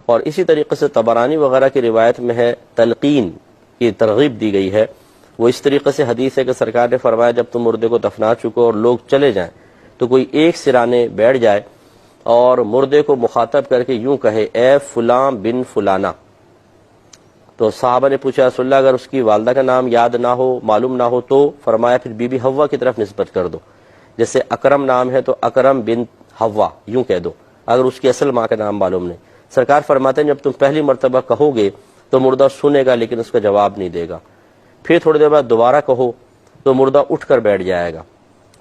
اور اسی طریقے سے طبرانی وغیرہ کی روایت میں ہے تلقین کی ترغیب دی گئی ہے. وہ اس طریقے سے حدیث ہے کہ سرکار نے فرمایا جب تم مردے کو دفنا چکو اور لوگ چلے جائیں تو کوئی ایک سرانے بیٹھ جائے اور مردے کو مخاطب کر کے یوں کہے اے فلاں بن فلانا. تو صحابہ نے پوچھا رسول اللہ اگر اس کی والدہ کا نام یاد نہ ہو معلوم نہ ہو تو فرمایا پھر بی بی حوا کی طرف نسبت کر دو. جیسے اکرم نام ہے تو اکرم بن حوا یوں کہہ دو اگر اس کی اصل ماں کا نام معلوم نہیں. سرکار فرماتے ہیں جب تم پہلی مرتبہ کہو گے تو مردہ سنے گا لیکن اس کا جواب نہیں دے گا. پھر تھوڑی دیر بعد دوبارہ کہو تو مردہ اٹھ کر بیٹھ جائے گا.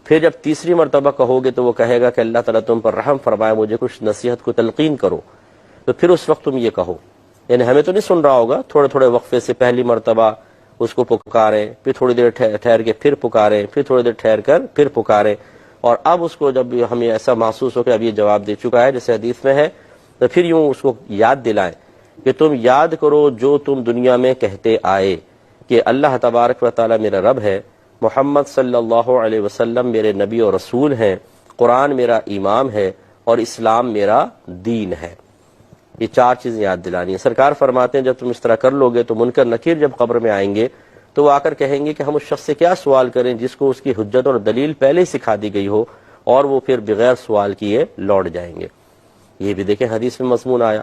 پھر جب تیسری مرتبہ کہو گے تو وہ کہے گا کہ اللہ تعالیٰ تم پر رحم فرمائے مجھے کچھ نصیحت کو تلقین کرو. تو پھر اس وقت تم یہ کہو یعنی ہمیں تو نہیں سن رہا ہوگا تھوڑے تھوڑے وقفے سے پہلی مرتبہ اس کو پکاریں پھر تھوڑی دیر ٹھہر کے پھر پکاریں پھر تھوڑی دیر ٹھہر کر پھر پکاریں اور اب اس کو جب ہمیں ایسا محسوس ہو کہ اب یہ جواب دے چکا ہے جیسے حدیث میں ہے تو پھر یوں اس کو یاد دلائیں کہ تم یاد کرو جو تم دنیا میں کہتے آئے کہ اللہ تبارک و تعالیٰ میرا رب ہے, محمد صلی اللہ علیہ وسلم میرے نبی اور رسول ہیں, قرآن میرا امام ہے اور اسلام میرا دین ہے. یہ چار چیزیں یاد دلانی ہیں. سرکار فرماتے ہیں جب تم اس طرح کر لو گے تو منکر نکیر جب قبر میں آئیں گے تو وہ آ کر کہیں گے کہ ہم اس شخص سے کیا سوال کریں جس کو اس کی حجت اور دلیل پہلے ہی سکھا دی گئی ہو, اور وہ پھر بغیر سوال کیے لوٹ جائیں گے. یہ بھی دیکھیں حدیث میں مضمون آیا.